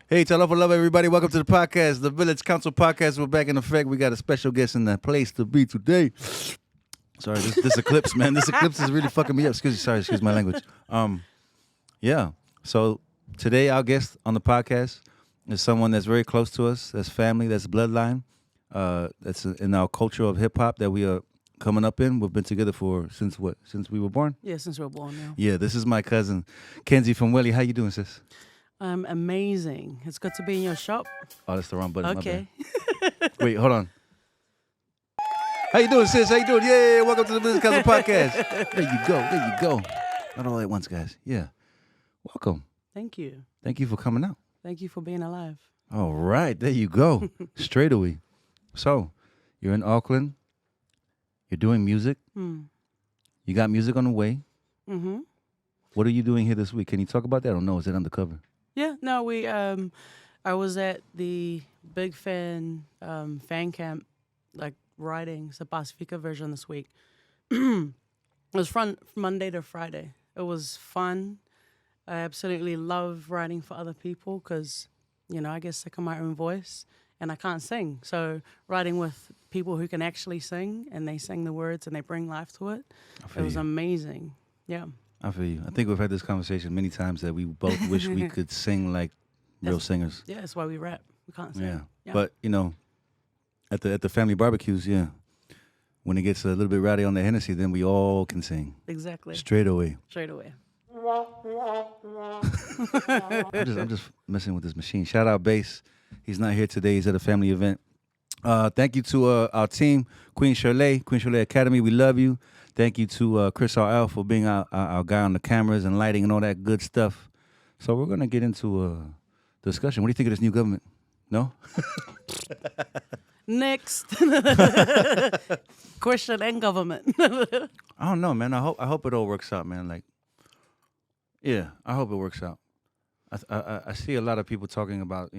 Hey, tell love for love, everybody. Welcome to the podcast, the Village Council Podcast. We're back in effect. We got a special guest in the place to be today. Sorry, this eclipse, man. This eclipse is really fucking me up. Excuse my language. Yeah. So today, our guest on the podcast is someone that's very close to us. That's family. That's bloodline. That's in our culture of hip hop that we are coming up in. We've been together since we were born. Yeah, since we were born now. Yeah. This is my cousin, Kenzie from Welly. How you doing, sis? Amazing. It's good to be in your shop. Oh, that's the wrong button. Okay. My bad. Wait, hold on. How you doing, sis? How you doing? Yeah, welcome to the Business Council Podcast. There you go. There you go. Not all at once, guys. Yeah. Welcome. Thank you. Thank you for coming out. Thank you for being alive. All right. There you go. Straight away. So, you're in Auckland. You're doing music. You got music on the way. Mm-hmm. What are you doing here this week? Can you talk about that? I don't know. Is it undercover? Yeah, no, I was at the Big Fan fan camp, like writing the Pacifica version this week. It was from Monday to Friday. It was fun. I absolutely love writing for other people because, I get sick of my own voice and I can't sing. So writing with people who can actually sing and they sing the words and they bring life to it, it was amazing. Yeah. I feel you. I think we've had this conversation many times that we both wish we could sing like real singers. Yeah, that's why we rap. We can't sing. Yeah. But, at the family barbecues, yeah, when it gets a little bit rowdy on the Hennessy, then we all can sing. Exactly. Straight away. I'm just messing with this machine. Shout out Bass. He's not here today. He's at a family event. Thank you to our team, Queen Shirley Academy. We love you. Thank you to Chris R.L. for being our guy on the cameras and lighting and all that good stuff. So we're going to get into a discussion. What do you think of this new government? No? Next. Question and government. I don't know, man. I hope it all works out, man. Like, yeah, I hope it works out. I see a lot of people talking about,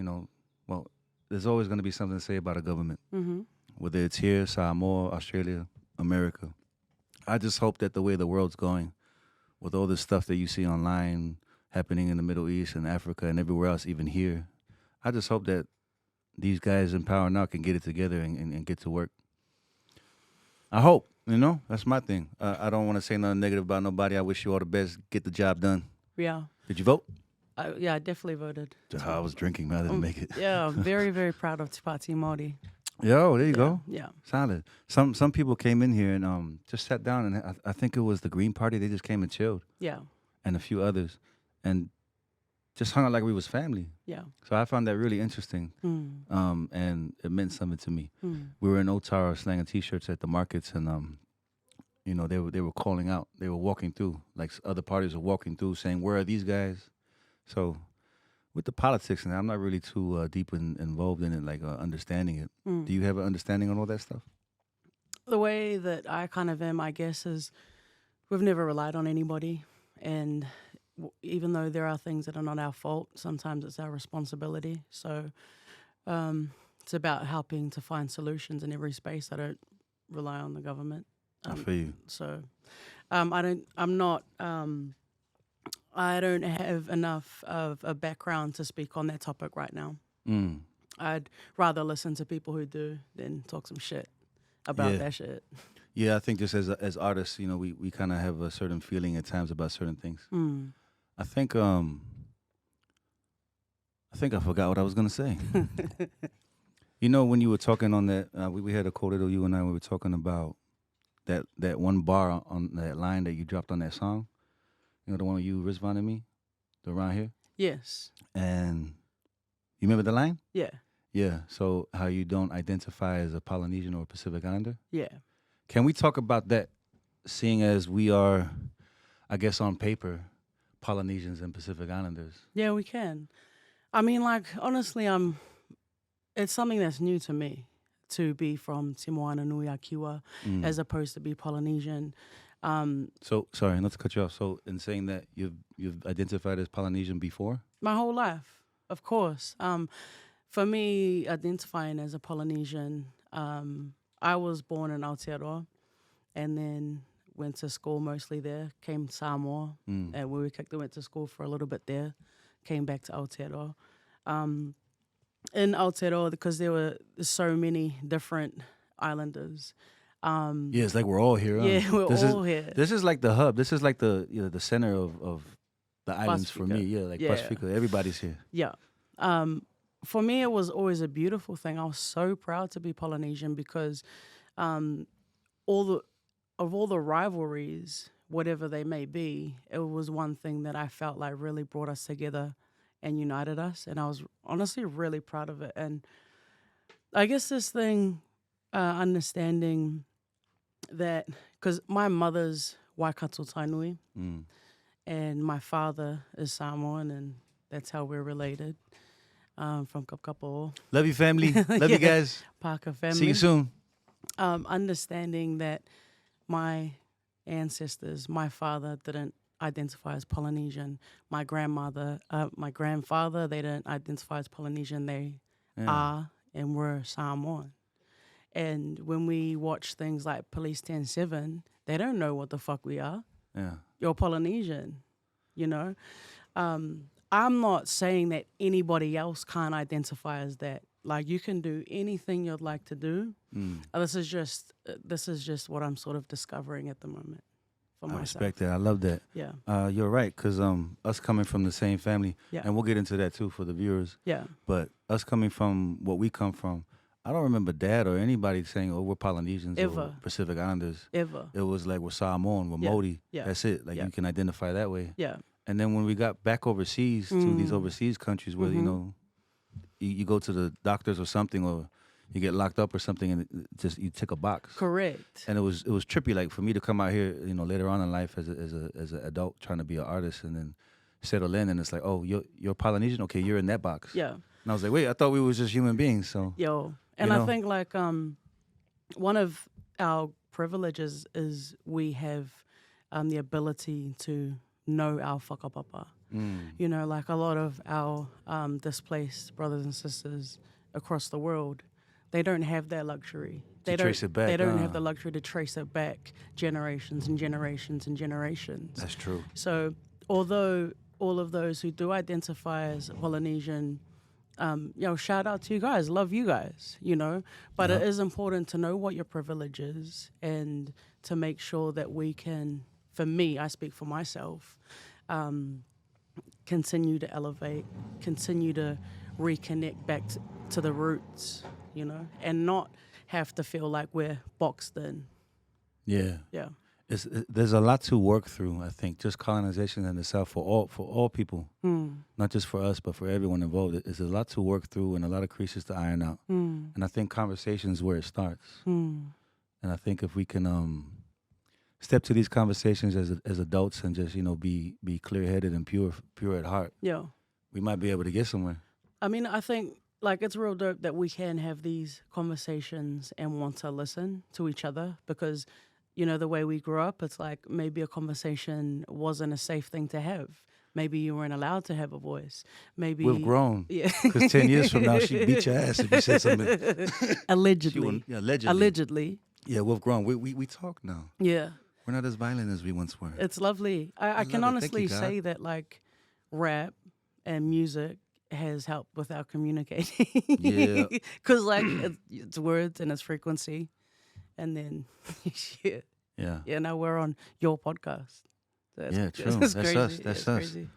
well, there's always going to be something to say about a government. Mm-hmm. Whether it's here, Samoa, Australia, America. I just hope that the way the world's going, with all this stuff that you see online happening in the Middle East and Africa and everywhere else, even here, I just hope that these guys in power now can get it together and get to work. I hope, that's my thing. I don't want to say nothing negative about nobody. I wish you all the best. Get the job done. Yeah. Did you vote? Yeah, I definitely voted. I was drinking, man. I didn't make it. Yeah, I'm very, very proud of Te Pāti Māori. Yo, there you go. Yeah. Solid. Some people came in here and just sat down, and I think it was the Green Party. They just came and chilled. Yeah. And a few others. And just hung out like we was family. Yeah. So I found that really interesting. And it meant something to me. We were in Attire slanging T-shirts at the markets, and they were calling out. They were walking through, like other parties were walking through, saying, "Where are these guys?" So with the politics, and I'm not really too deep involved in it, like understanding it. Do you have an understanding on all that stuff? The way that I kind of am, I guess, is we've never relied on anybody, and even though there are things that are not our fault, sometimes it's our responsibility. So it's about helping to find solutions in every space. I don't rely on the government. I feel you. So I don't have enough of a background to speak on that topic right now. I'd rather listen to people who do than talk some shit about that shit. Yeah, I think just as artists, we kind of have a certain feeling at times about certain things. I think I forgot what I was gonna say. When you were talking on that, we had a quote, you and I, we were talking about that one bar on that line that you dropped on that song. The one where you responded me, the around here. Yes. And you remember the line? Yeah. Yeah. So how you don't identify as a Polynesian or a Pacific Islander? Yeah. Can we talk about that, seeing as we are, I guess on paper, Polynesians and Pacific Islanders? Yeah, we can. I mean, honestly, it's something that's new to me to be from Te Moana Nui a Kiwa as opposed to be Polynesian. So sorry, not to cut you off. So in saying that you've identified as Polynesian before? My whole life, of course. For me, identifying as a Polynesian, I was born in Aotearoa and then went to school mostly there, came to Samoa, and we went to school for a little bit there, came back to Aotearoa. in Aotearoa, because there were so many different islanders. Yeah, it's like we're all here. Huh? Yeah, we're this all is, here. This is like the hub. This is like the center of the islands for me. Pasifika. Yeah, like Yeah. Pasifika. Everybody's here. Yeah. For me, it was always a beautiful thing. I was so proud to be Polynesian because all the rivalries, whatever they may be, it was one thing that I felt like really brought us together and united us. And I was honestly really proud of it. And I guess this thing, understanding that, because my mother's Waikato Tainui and my father is Samoan, and that's how we're related. From Kapkapo, Love you, family. Love you guys. Parker family. See you soon. Understanding that my ancestors, my father didn't identify as Polynesian. My grandfather, they didn't identify as Polynesian. They are and were Samoan. And when we watch things like Police 10-7, they don't know what the fuck we are. Yeah. You're Polynesian, you know? I'm not saying that anybody else can't identify as that. Like, you can do anything you'd like to do. This is just what I'm sort of discovering at the moment for myself. I respect that. I love that. Yeah. You're right, because us coming from the same family, and we'll get into that too for the viewers. Yeah. But us coming from what we come from, I don't remember Dad or anybody saying, "Oh, we're Polynesians or Pacific Islanders." Ever. It was like we're Samoan, we're Modi. Yeah. That's it. Like you can identify that way. Yeah. And then when we got back overseas to these overseas countries where, you know, you go to the doctors or something, or you get locked up or something, and just you tick a box. Correct. And it was trippy, like for me to come out here, you know, later on in life as an adult trying to be an artist, and then settle in, and it's like, oh, you're Polynesian, okay, you're in that box. Yeah. And I was like, wait, I thought we was just human beings. So and I think like one of our privileges is we have the ability to know our whakapapa. You know, like a lot of our displaced brothers and sisters across the world, they don't have that luxury. They trace it back. They don't have the luxury to trace it back generations and generations and generations. That's true. So although all of those who do identify as Polynesian, you know, shout out to you guys, love you guys, you know, but it is important to know what your privilege is and to make sure that we can, for me, I speak for myself, continue to elevate, continue to reconnect back to the roots, you know, and not have to feel like we're boxed in. Yeah. Yeah. There's a lot to work through, I think, just colonization in itself for all people, not just for us, but for everyone involved. There's a lot to work through and a lot of creases to iron out. And I think conversation is where it starts. And I think if we can step to these conversations as adults and just, you know, be clear-headed and pure at heart, we might be able to get somewhere. I mean, I think like it's real dope that we can have these conversations and want to listen to each other, because you know, the way we grew up, it's like maybe a conversation wasn't a safe thing to have. Maybe you weren't allowed to have a voice. Maybe we've grown. Yeah. Because 10 years from now, she'd beat your ass if you said something. Allegedly. Allegedly. Yeah, we've grown. We talk now. Yeah. We're not as violent as we once were. It's lovely. I can honestly say that like rap and music has helped with our communicating. Yeah. Because like it's words and it's frequency. And then, shit. Yeah. Yeah, now we're on your podcast. Yeah, true. That's crazy. us. That's us. Crazy.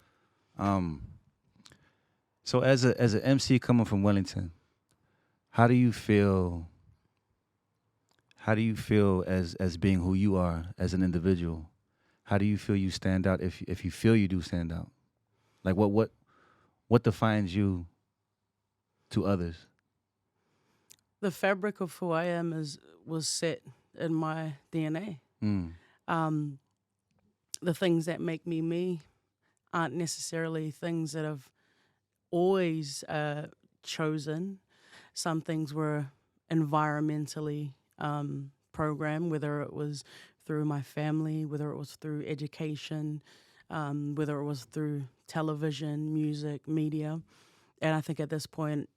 So as an MC coming from Wellington, how do you feel as being who you are as an individual? How do you feel you stand out if you feel you do stand out? Like what defines you to others? The fabric of who I am was set in my DNA. The things that make me me aren't necessarily things that I've always chosen. Some things were environmentally programmed, whether it was through my family, whether it was through education, whether it was through television, music, media. And I think at this point,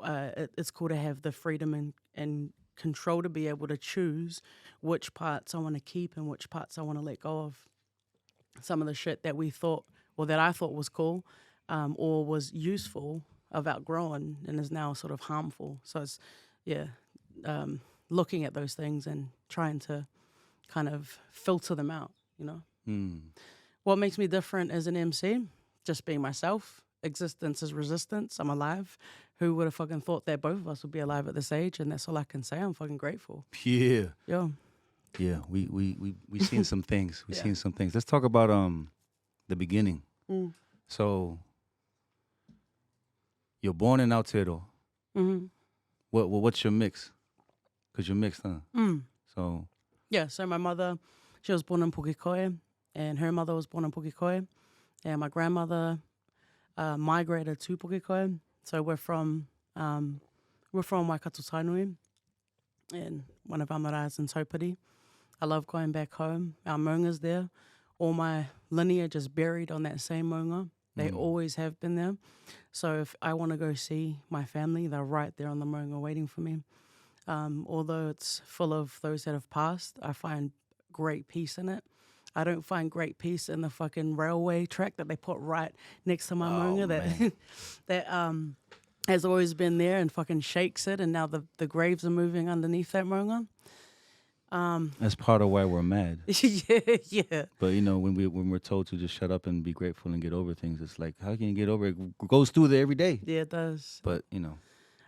it's cool to have the freedom and control to be able to choose which parts I want to keep and which parts I want to let go of. Some of the shit that we thought, or that I thought was cool or was useful, I've outgrown and is now sort of harmful. So it's, yeah, looking at those things and trying to kind of filter them out, you know. What makes me different as an MC? Just being myself. Existence is resistance. I'm alive. Who would have fucking thought that both of us would be alive at this age? And that's all I can say. I'm fucking grateful. Yeah. Yeah. Yeah. We seen some things. We Yeah. seen some things. Let's talk about the beginning. So you're born in Aotearoa. Mm-hmm. What's your mix? Because you're mixed, huh? So Yeah, so my mother, she was born in Pukekohe, and her mother was born in Pukekohe, and my grandmother migrated to Pukekohe. So we're from Waikato Tainui, and one of our marae's in Taupiri. I love going back home. Our maunga's there. All my lineage is buried on that same maunga. They always have been there. So if I want to go see my family, they're right there on the maunga waiting for me. Although it's full of those that have passed, I find great peace in it. I don't find great peace in the fucking railway track that they put right next to my maunga that has always been there and fucking shakes it, and now the graves are moving underneath that maunga. that's part of why we're mad. yeah. But you know, when we're told to just shut up and be grateful and get over things, it's like, how can you get over it? It goes through there every day. Yeah, it does. But you know,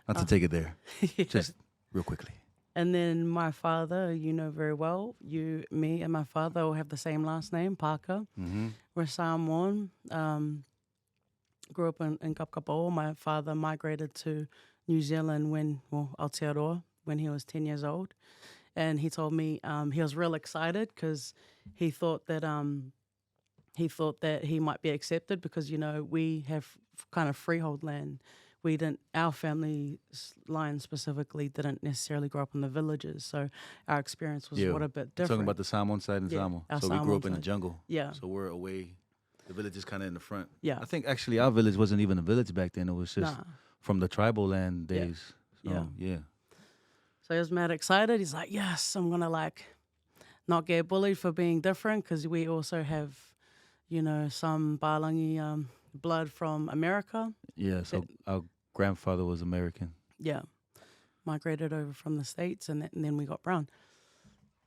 not to take it there. Yeah. Just real quickly. And then my father, you know very well, me and my father all have the same last name, Parker. We're Samoan. Grew up in Kapakapo. My father migrated to New Zealand Aotearoa, when he was 10 years old. And he told me he was real excited because he thought that he might be accepted because, you know, we have kind of freehold land. Our family line specifically didn't necessarily grow up in the villages, so our experience was a bit different. Talking about the Samoan side and Samoa. So we grew up in the jungle. Yeah. So we're away. The village is kind of in the front. Yeah. I think actually our village wasn't even a village back then. It was just from the tribal land days. So, yeah. So he was mad excited. He's like, yes, I'm going to not get bullied for being different because we also have, you know, some Palangi blood from America. Yeah, so our grandfather was American. Yeah. Migrated over from the States and then we got brown.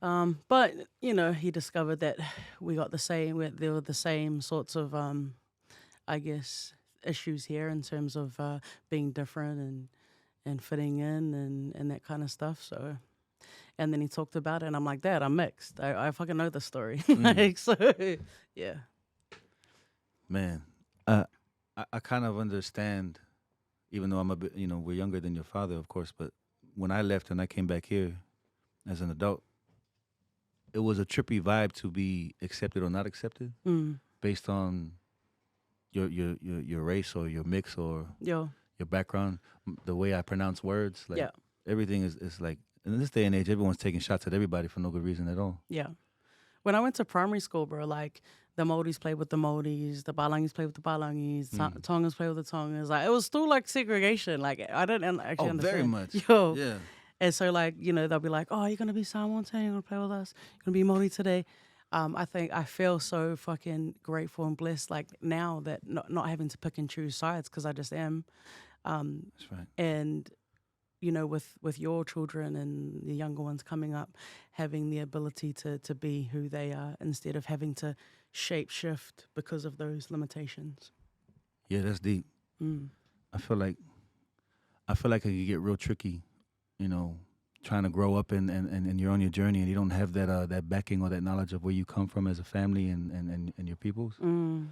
But, you know, he discovered that we got there were the same sorts of, I guess, issues here in terms of being different and fitting in and that kind of stuff. So, and then he talked about it and I'm like, Dad, I'm mixed. I fucking know the story. Yeah. Man, I kind of understand, even though I'm a bit, you know, we're younger than your father, of course, but when I left and I came back here as an adult, it was a trippy vibe to be accepted or not accepted based on your race or your mix or your background, the way I pronounce words. Like everything is like, in this day and age, everyone's taking shots at everybody for no good reason at all. Yeah. When I went to primary school, bro, like the Māoris played with the Māoris, the Palangis played with the Palangis, Tongas played with the Tongas. Like it was still like segregation. Like I didn't actually understand. Very much. Yo. Yeah. And so, like, you know, they'll be like, oh, you're going to be Samoan today? You're going to play with us? You're going to be Māori today? I feel so fucking grateful and blessed, like, now that not having to pick and choose sides because I just am. That's right. And, you know, with your children and the younger ones coming up, having the ability to be who they are instead of having to shape shift because of those limitations. Yeah, that's deep. I feel like it can get real tricky. You know, trying to grow up and you're on your journey and you don't have that backing or that knowledge of where you come from as a family and your peoples. You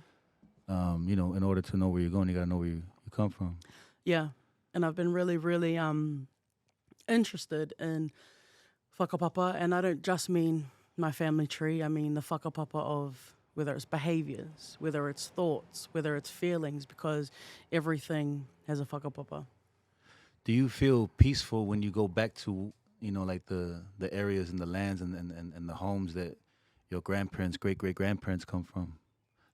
know, in order to know where you're going, you got to know where you come from. Yeah. And I've been really, really interested in whakapapa, and I don't just mean my family tree. I mean the whakapapa of whether it's behaviors, whether it's thoughts, whether it's feelings, because everything has a whakapapa. Do you feel peaceful when you go back to, you know, like the areas and the lands and the homes that your grandparents, great-great-grandparents come from?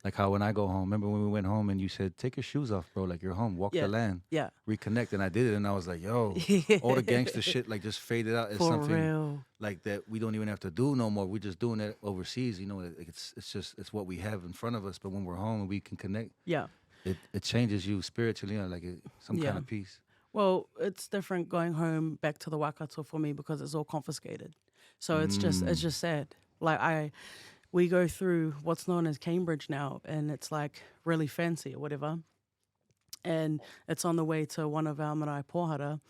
Like how when I go home, remember when we went home and you said, take your shoes off, bro, like you're home, walk the land, reconnect. And I did it and I was like, yo, all the gangster shit like just faded out as For something real. like that we don't even have to do no more. We're just doing it overseas, you know, it's what we have in front of us. But when we're home and we can connect. Yeah. it changes you spiritually, like some kind Yeah. of peace. Well, it's different going home back to the Waikato for me because it's all confiscated. So it's just sad. Like we go through what's known as Cambridge now, and it's like really fancy or whatever. And it's on the way to one of our marae pohara.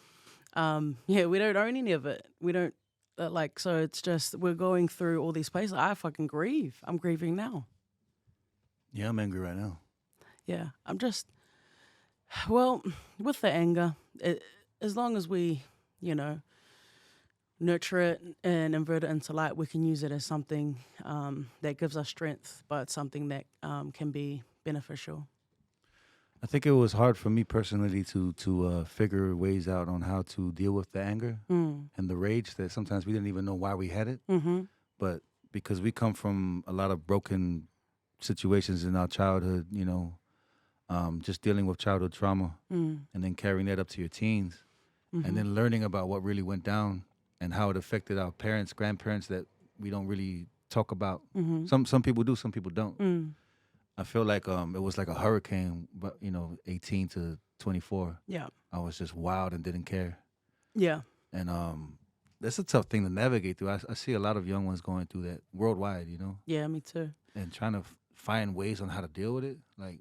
Yeah, we don't own any of it. We don't so it's just we're going through all these places. I fucking grieve. I'm grieving now. Yeah, I'm angry right now. Yeah, I'm just well with the anger. As long as we, nurture it and invert it into light, we can use it as something that gives us strength, but something that can be beneficial. I think it was hard for me personally to figure ways out on how to deal with the anger and the rage that sometimes we didn't even know why we had it. Mm-hmm. But because we come from a lot of broken situations in our childhood, just dealing with childhood trauma and then carrying that up to your teens and then learning about what really went down and how it affected our parents, grandparents that we don't really talk about. Mm-hmm. Some people do, some people don't. I feel like it was like a hurricane, but 18 to 24. Yeah. I was just wild and didn't care. Yeah. And that's a tough thing to navigate through. I see a lot of young ones going through that worldwide, Yeah, me too. and trying to find ways on how to deal with it. Like,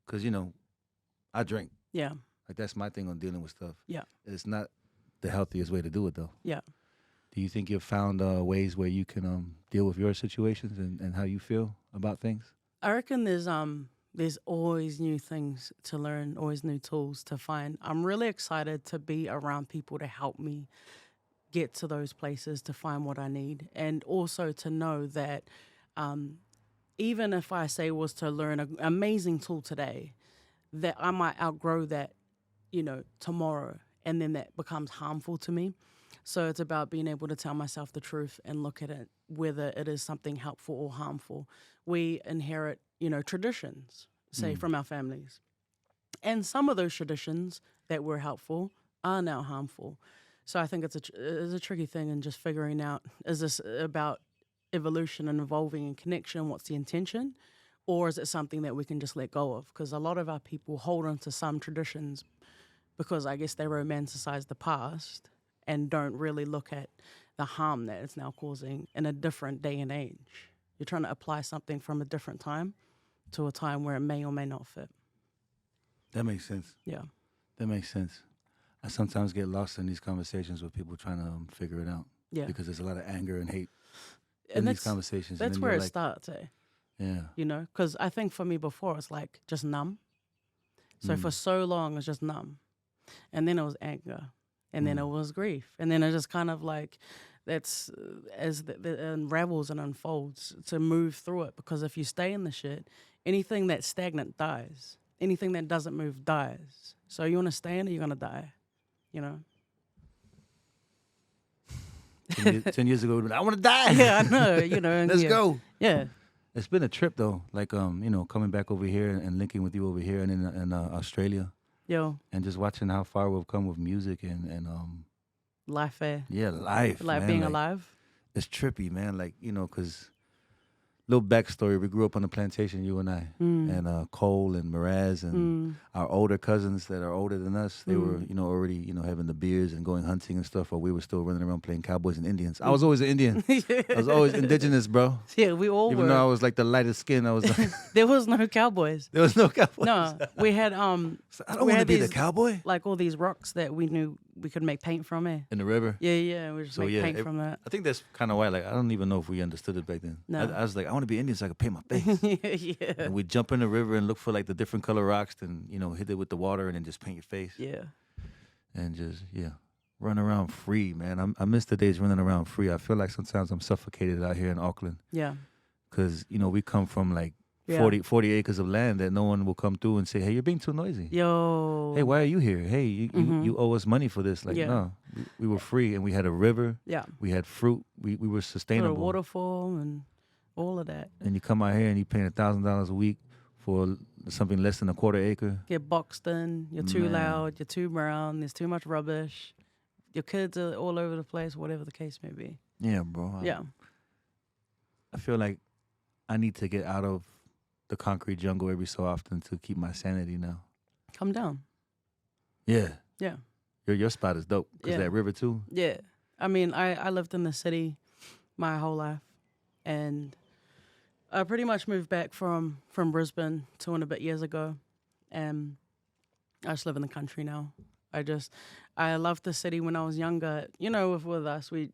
because, I drink. Yeah. Like, that's my thing on dealing with stuff. Yeah. It's not the healthiest way to do it, though. Yeah. Do you think you've found ways where you can deal with your situations and how you feel about things? I reckon there's always new things to learn, always new tools to find. I'm really excited to be around people to help me get to those places to find what I need, and also to know that even if I say was to learn an amazing tool today, that I might outgrow that, tomorrow, and then that becomes harmful to me. So it's about being able to tell myself the truth and look at it, whether it is something helpful or harmful. We inherit, traditions, say, from our families. And some of those traditions that were helpful are now harmful. So I think it's a tricky thing, and just figuring out, is this about evolution and evolving and connection? What's the intention? Or is it something that we can just let go of? Because a lot of our people hold on to some traditions because I guess they romanticize the past and don't really look at the harm that it's now causing in a different day and age. You're trying to apply something from a different time to a time where it may or may not fit. That makes sense. Yeah. That makes sense. I sometimes get lost in these conversations with people trying to figure it out. Yeah. Because there's a lot of anger and hate And in these conversations. That's and where it like, starts, eh? Yeah. Because I think for me before, it's like just numb. So for so long, it's just numb. And then it was anger. And then it was grief. And then it just kind of like, that's as it unravels and unfolds, to move through it. Because if you stay in the shit, anything that's stagnant dies. Anything that doesn't move dies. So you want to stay in it, you're going to die. 10 years ago, I want to die. Yeah, I know. Let's go. Yeah. It's been a trip though, like coming back over here and linking with you over here and in Australia. Yo. And just watching how far we've come with music and life, eh? Yeah, life. Like man. being alive. It's trippy, man. Like, because little backstory, we grew up on the plantation, you and I, and Cole and Miraz and our older cousins that are older than us, they were, already, having the beers and going hunting and stuff, while we were still running around playing cowboys and Indians. I was always an Indian. I was always indigenous, bro. Yeah, we all Even were. though I was like the lightest skin, I was like... There was no cowboys. There was no cowboys. No, we had... I don't want to be the cowboy. Like all these rocks that we knew we could make paint from, eh? In the river? Yeah, we just make paint from that. I think that's kind of why, like, I don't even know if we understood it back then. No. I was like, I want to be Indian so I can paint my face. Yeah. And we jump in the river and look for, like, the different color rocks and, hit it with the water and then just paint your face. Yeah. And just, run around free, man. I miss the days running around free. I feel like sometimes I'm suffocated out here in Auckland. Yeah. Because, we come from, like, 40 acres of land that no one will come through and say, hey, you're being too noisy. Yo. Hey, why are you here? Hey, you owe us money for this. Like, no, we were free and we had a river. Yeah. We had fruit. We were sustainable. A waterfall and all of that. And you come out here and you pay $1,000 a week for something less than a quarter acre. Get boxed in. You're too loud. You're too brown. There's too much rubbish. Your kids are all over the place, whatever the case may be. Yeah, bro. Yeah. I feel like I need to get out of the concrete jungle every so often to keep my sanity now. Come down. Yeah. Yeah. Your spot is dope. Because that river too. Yeah. I mean, I lived in the city my whole life. And I pretty much moved back from Brisbane 2.5 years ago. And I just live in the country now. I loved the city when I was younger. You know, with us, we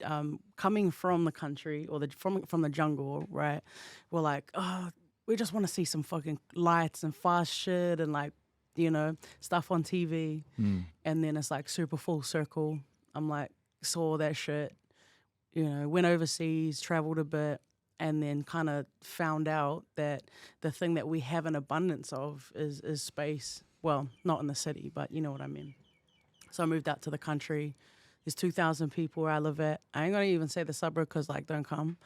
coming from the country or from the jungle, right? We're like, oh, we just want to see some fucking lights and fast shit and like, you know, stuff on TV. And then it's like super full circle. I'm like, saw that shit, you know, went overseas, traveled a bit, and then kind of found out that the thing that we have an abundance of is space. Well, not in the city, but you know what I mean. So I moved out to the country. There's 2,000 people where I live at. I ain't gonna even say the suburb because like don't come.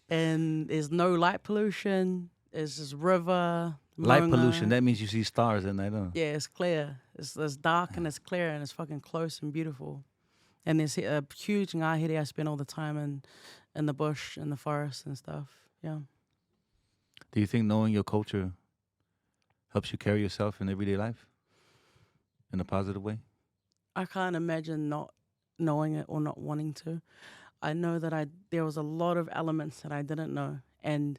And there's no light pollution. There's just river. Light pollution. That means you see stars at night, huh? Yeah, it's clear. It's dark and it's clear and it's fucking close and beautiful. And there's a huge ngāhere I spend all the time in the bush and the forest and stuff. Yeah. Do you think knowing your culture helps you carry yourself in everyday life in a positive way? I can't imagine not knowing it or not wanting to. I know that there was a lot of elements that I didn't know. And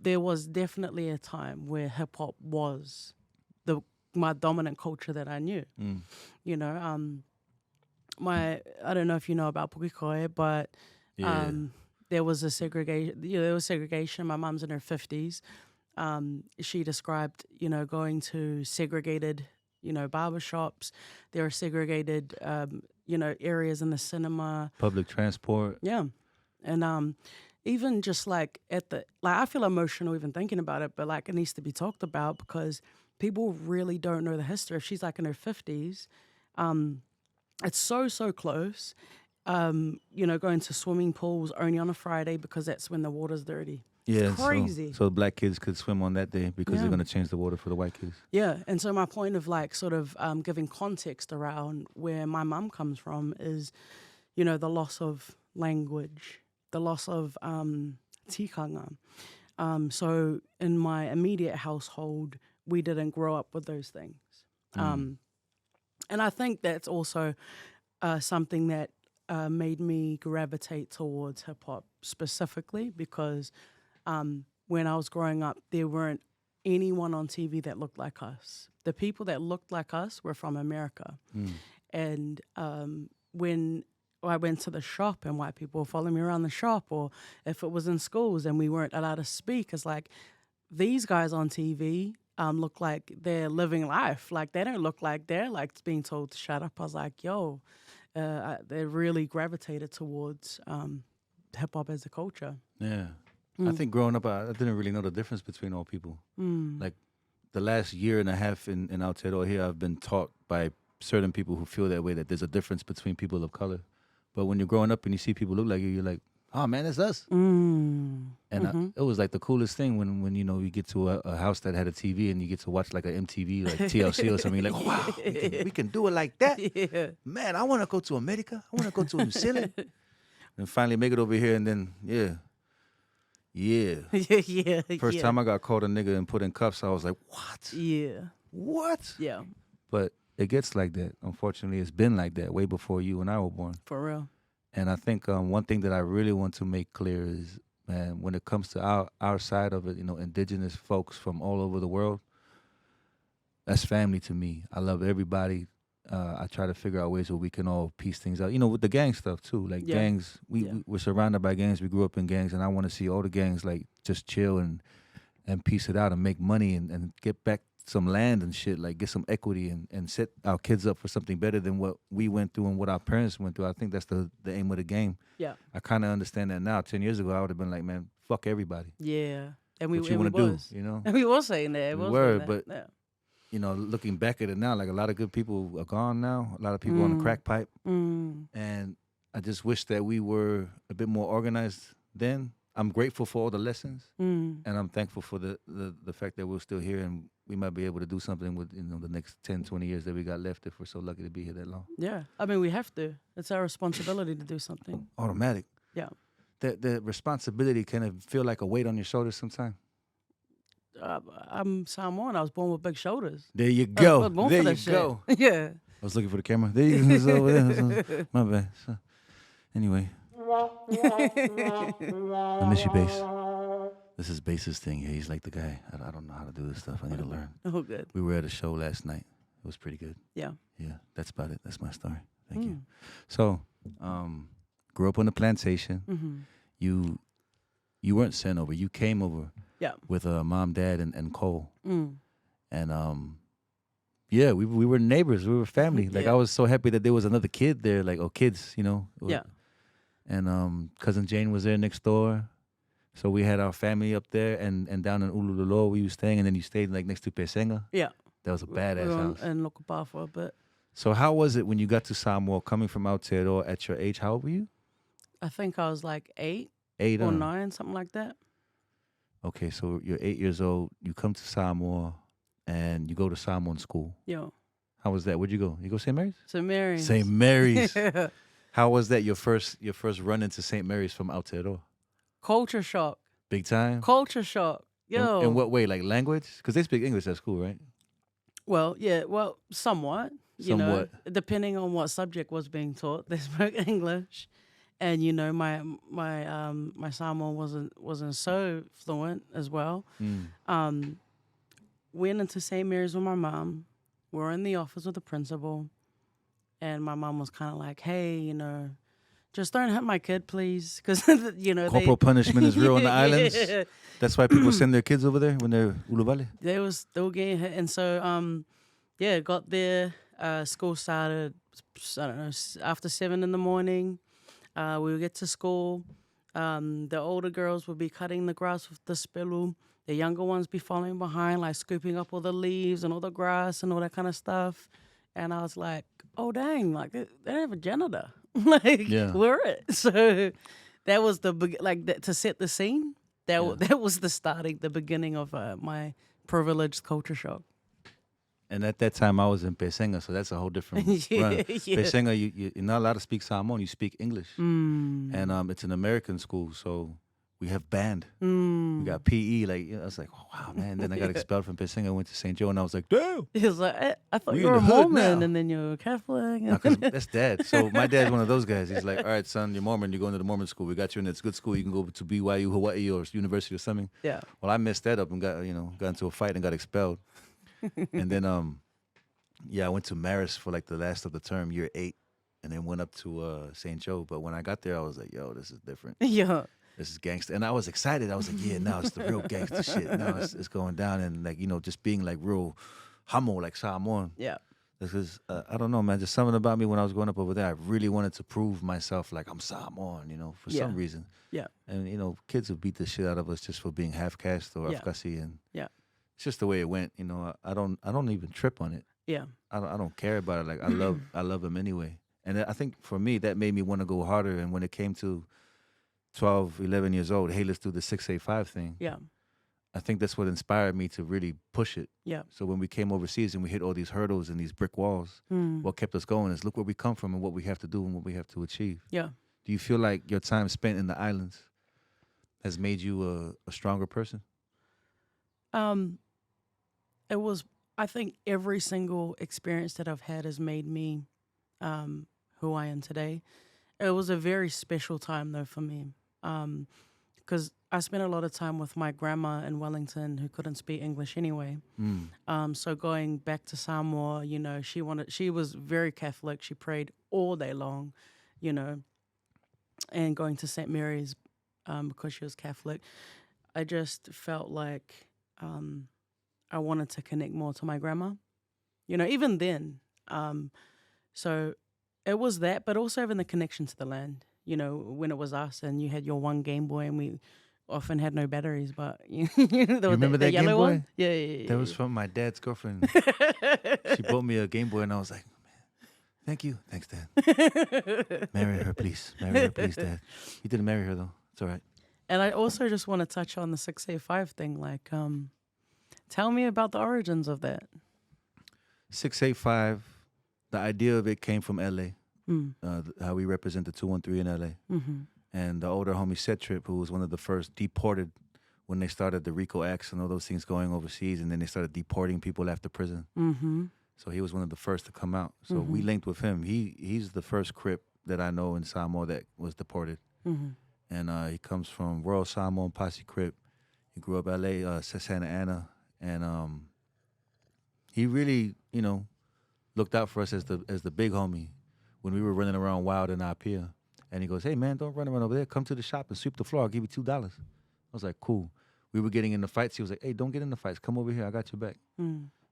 there was definitely a time where hip-hop was my dominant culture that I knew. You know, I don't know if you know about Poetik, but there was a segregation. You know, there was segregation. My mum's in her 50s. She described, you know, going to segregated, you know, barbershops. There are segregated, you know, areas in the cinema. Public transport. Yeah. And even just like I feel emotional even thinking about it, but like it needs to be talked about because people really don't know the history. If she's like in her 50s, it's so close. You know, going to swimming pools only on a Friday because that's when the water's dirty. Yeah, it's crazy. So black kids could swim on that day because they're going to change the water for the white kids. Yeah, and so my point of like sort of giving context around where my mum comes from is, you know, the loss of language, the loss of tikanga. So in my immediate household, we didn't grow up with those things. And I think that's also something that made me gravitate towards hip-hop specifically because when I was growing up, there weren't anyone on TV that looked like us. The people that looked like us were from America. And when I went to the shop and white people were following me around the shop, or if it was in schools and we weren't allowed to speak, it's like, these guys on TV look like they're living life. Like, they don't look like they're like being told to shut up. I was like, yo, they really gravitated towards hip-hop as a culture. Yeah. I think growing up, I didn't really know the difference between all people. Like, the last year and a half in Aotearoa here, I've been taught by certain people who feel that way, that there's a difference between people of color. But when you're growing up and you see people look like you, you're like, oh, man, it's us. And it was like the coolest thing when you know, you get to a house that had a TV and you get to watch like an MTV, like TLC or something. You're like, wow, we can do it like that. Yeah. Man, I want to go to America. I want to go to New Zealand. And finally make it over here and then, yeah. First time I got called a nigga and put in cuffs, I was like, what? Yeah. What? Yeah. But it gets like that. Unfortunately, it's been like that way before you and I were born. For real. And I think one thing that I really want to make clear is, man, when it comes to our side of it, you know, indigenous folks from all over the world, that's family to me. I love everybody. I try to figure out ways where we can all piece things out. You know, with the gang stuff too. Like gangs, we're surrounded by gangs. We grew up in gangs, and I want to see all the gangs like just chill and piece it out and make money and get back some land and shit. Like get some equity and set our kids up for something better than what we went through and what our parents went through. I think that's the aim of the game. Yeah, I kind of understand that now. 10 years ago, I would have been like, man, fuck everybody. Yeah, and we what you want to do, you know? And we were saying that. We were, but. Yeah. You know, looking back at it now, like a lot of good people are gone now. A lot of people on the crack pipe. And I just wish that we were a bit more organized then. I'm grateful for all the lessons. And I'm thankful for the fact that we're still here and we might be able to do something with, you know, the next 10, 20 years that we got left if we're so lucky to be here that long. Yeah. I mean, we have to. It's our responsibility to do something. Automatic. Yeah. The responsibility can feel like a weight on your shoulders sometimes. I'm Samoan. I was born with big shoulders. There you I go. was born There for you that go. shit. Yeah. I was looking for the camera. There you go. It's over there. My bad. So, anyway, I miss you, bass. This is Bass's thing here. He's like the guy. I don't know how to do this stuff. I need to learn. Oh, good. We were at a show last night. It was pretty good. Yeah. Yeah, that's about it. That's my story. Thank you. So, grew up on the plantation. Mm-hmm. You weren't sent over. You came over. Yeah. With mom, dad, and Cole. Mm. And yeah, we were neighbors. We were family. Like Yeah. I was so happy that there was another kid there. Like kids, you know. Yeah. And cousin Jane was there next door. So we had our family up there, and down in Ulululo we were staying, and then you stayed like next to Pesenga. Yeah. That was a badass house. And Lokopa for a bit. So how was it when you got to Samoa, coming from Aotearoa at your age? How old were you? I think I was like 8 8 or 9, something like that. Okay, so you're 8 years old. You come to Samoa, and you go to Samoan school. Yeah. How was that? Where'd you go? You go St. Mary's? St. Mary's. St. Mary's. Yeah. How was that? Your first run into St. Mary's from Aotearoa? Culture shock. Big time. Culture shock. Yo. In what way? Like language? Because they speak English at school, right? Well, yeah. Well, somewhat. You know, Somewhat. depending on what subject was being taught, they spoke English, and you know, my Samoan wasn't so fluent as well. Went into St. Mary's with my mom. We were in the office with the principal, and my mom was kind of like, "Hey, you know, just don't hit my kid, please," because you know Corporal punishment is real on the islands. Yeah. That's why people send their kids over there when they're Uluvale. They were getting hit, and so yeah, got there. School started, I don't know, after 7 in the morning. We would get to school. The older girls would be cutting the grass with the spelu. The younger ones be following behind, like scooping up all the leaves and all the grass and all that kind of stuff. And I was like, oh, dang, like they don't have a janitor. Like, Yeah. we're it. So that was to set the scene. That was the beginning of my privileged culture shock. And at that time, I was in Pesenga, so that's a whole different run. Yeah. Pesenga, you're not allowed to speak Samoan. You speak English. And it's an American school, so we have band. We got PE. Like, I was like, oh, wow, man. Then I got expelled from Pesenga, went to St. Joe, and I was like, damn. He was like, I thought We you in were a the hood Mormon now. and then you were Catholic. No, 'cause that's dad. So my dad's one of those guys. He's like, all right, son, you're Mormon. You're going to the Mormon school. We got you in this good school. You can go to BYU, Hawaii, or university or something. Yeah. Well, I messed that up and got into a fight and got expelled. And then, I went to Marist for like the last of the term, year 8, and then went up to St. Joe. But when I got there, I was like, yo, this is different. Yeah. This is gangster. And I was excited. I was like, yeah, now it's the real gangster shit. Now it's going down. And like, just being like real hamo, like Samoan. Yeah. Because, I don't know, man, just something about me when I was growing up over there, I really wanted to prove myself like I'm Samoan, for some reason. Yeah. And, kids would beat the shit out of us just for being half caste or Afghasi. And Yeah. it's just the way it went. I don't even trip on it. Yeah. I don't care about it. Like, I love them anyway. And I think for me, that made me want to go harder. And when it came to 12, 11 years old, hey, let's do the 685 thing. Yeah. I think that's what inspired me to really push it. Yeah. So when we came overseas and we hit all these hurdles and these brick walls, what kept us going is look where we come from and what we have to do and what we have to achieve. Yeah. Do you feel like your time spent in the islands has made you a stronger person? It was, I think every single experience that I've had has made me who I am today. It was a very special time though for me. Because I spent a lot of time with my grandma in Wellington who couldn't speak English anyway. So going back to Samoa, she was very Catholic. She prayed all day long, and going to St. Mary's because she was Catholic. I just felt like I wanted to connect more to my grandma, even then. So it was that, but also having the connection to the land. When it was us and you had your one Game Boy and we often had no batteries, but you remember that yellow Game Boy? one? Yeah. That was from my dad's girlfriend. She bought me a Game Boy and I was like, man, thank you. Thanks, Dad. Marry her, please. Marry her, please, Dad. He didn't marry her, though. It's all right. And I also just want to touch on the 685 thing. Like, tell me about the origins of that. 685, the idea of it came from L.A., how we represent the 213 in L.A. And the older homie Set Trip, who was one of the first deported when they started the RICO acts and all those things going overseas, and then they started deporting people after prison. Mm-hmm. So he was one of the first to come out. So we linked with him. He's the first Crip that I know in Samoa that was deported. Mm-hmm. And he comes from Royal Samoan Posse Crip. He grew up L.A., Santa Ana, and he really, looked out for us as the big homie when we were running around wild in Apia. And he goes, "Hey man, don't run around over there. Come to the shop and sweep the floor. I'll give you $2." I was like, "Cool." We were getting into fights. He was like, "Hey, don't get into fights. Come over here. I got your back."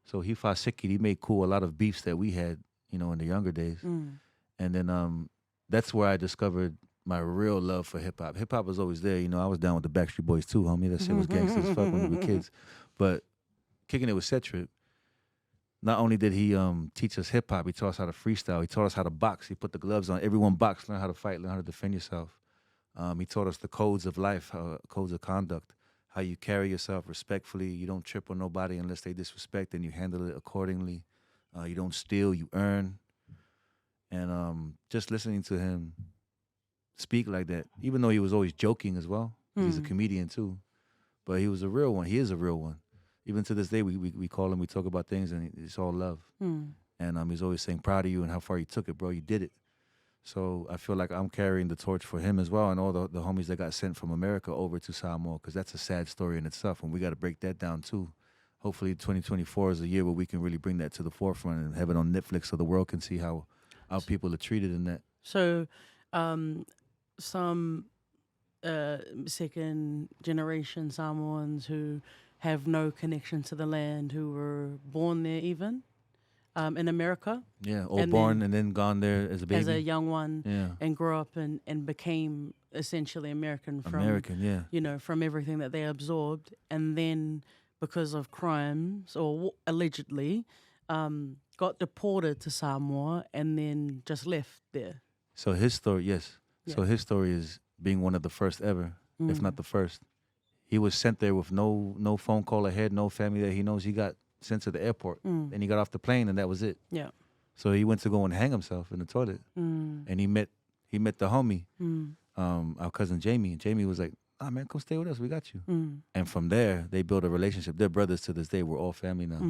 So he fought Siki. He made cool a lot of beefs that we had, in the younger days. And then that's where I discovered my real love for hip hop. Hip hop was always there. I was down with the Backstreet Boys too, homie. That shit was gangsta as fuck when we were kids. But kicking it with Set Trip, not only did he teach us hip hop, he taught us how to freestyle. He taught us how to box. He put the gloves on. Everyone box, learn how to fight, learn how to defend yourself. He taught us the codes of life, codes of conduct, how you carry yourself respectfully. You don't trip on nobody unless they disrespect, and you handle it accordingly. You don't steal, you earn. And just listening to him speak like that, even though he was always joking as well. He's a comedian too, but he was a real one. He is a real one. Even to this day, we call him, we talk about things, and it's all love. And he's always saying, "Proud of you and how far you took it, bro. You did it." So I feel like I'm carrying the torch for him as well, and all the homies that got sent from America over to Samoa, because that's a sad story in itself, and we got to break that down too. Hopefully 2024 is a year where we can really bring that to the forefront and have it on Netflix so the world can see how people are treated in that. So some second generation Samoans who have no connection to the land, who were born there even in America. Yeah, or born and then gone there as a baby. As a young one, yeah. And grew up and became essentially American from everything that they absorbed. And then because of crimes, or allegedly, got deported to Samoa and then just left there. So his story, yes. Yeah. So his story is being one of the first ever, if not the first. He was sent there with no phone call ahead, no family that he knows. He got sent to the airport, and he got off the plane, and that was it. Yeah. So he went to go and hang himself in the toilet, and he met the homie, our cousin Jamie. And Jamie was like, "Ah, man, come stay with us. We got you." And from there, they built a relationship. They're brothers to this day. We're all family now.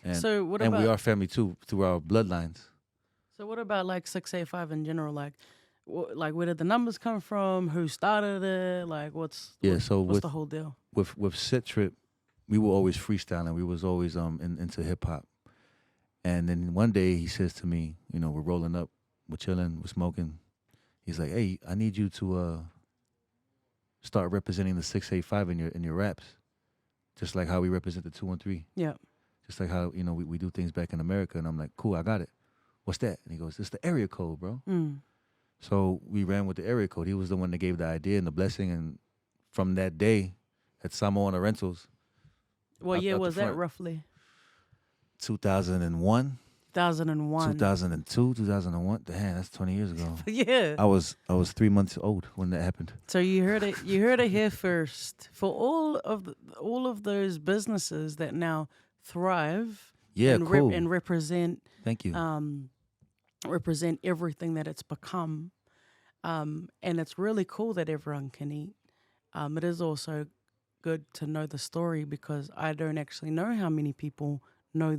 And, so what and about, we are family too through our bloodlines. So what about like 685 in general? Like where did the numbers come from? Who started it? Like what's the whole deal? With Set Trip, we were always freestyling. We was always into hip hop. And then one day he says to me, we're rolling up, we're chilling, we're smoking. He's like, "Hey, I need you to start representing the 685 in your raps, just like how we represent the 213. Yeah. Just like how we do things back in America." And I'm like, "Cool, I got it. What's that?" And he goes, "It's the area code, bro." So we ran with the area code. He was the one that gave the idea and the blessing. And from that day, at Samoana Rentals. What year was that roughly? 2001. 2001. 2002, 2001. Damn, that's 20 years ago. Yeah. I was 3 months old when that happened. So you heard it here first. For all of those businesses that now thrive. Yeah, and cool. And represent. Thank you. Represent everything that it's become. And it's really cool that everyone can eat. It is also good to know the story, because I don't actually know how many people know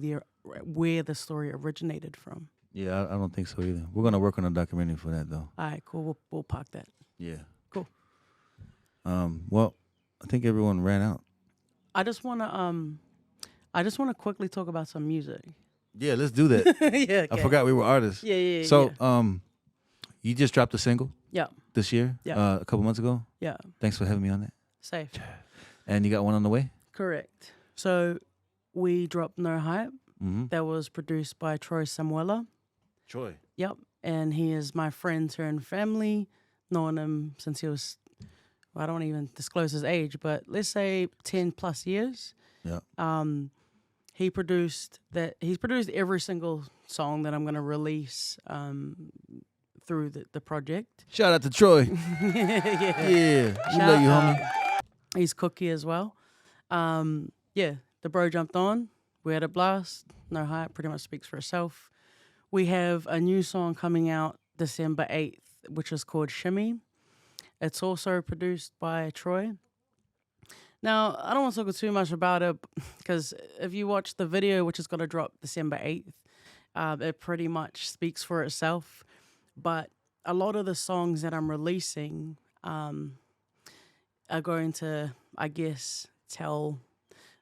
where the story originated from. Yeah, I don't think so either. We're going to work on a documentary for that, though. All right, cool. We'll park that. Yeah. Cool. Well, I think everyone ran out. I just want to quickly talk about some music. Yeah, let's do that. Yeah, okay. I forgot we were artists. Yeah. So, you just dropped a single. Yeah. This year. Yeah. A couple months ago. Yeah. Thanks for having me on that. Safe. And you got one on the way? Correct. So, we dropped No Hype. Mm-hmm. That was produced by Troy Samuela. Troy. Yep. And he is my friend turned family. Known him since he was, I don't even disclose his age, but let's say 10 plus years. Yeah. He's produced every single song that I'm going to release through the project. Shout out to Troy. Yeah. We love you, homie. He's Cookie as well. Yeah, the bro jumped on. We had a blast. No Hype pretty much speaks for itself. We have a new song coming out December 8th, which is called Shimmy. It's also produced by Troy. Now, I don't want to talk too much about it because if you watch the video, which is going to drop December 8th, it pretty much speaks for itself. But a lot of the songs that I'm releasing are going to, I guess, tell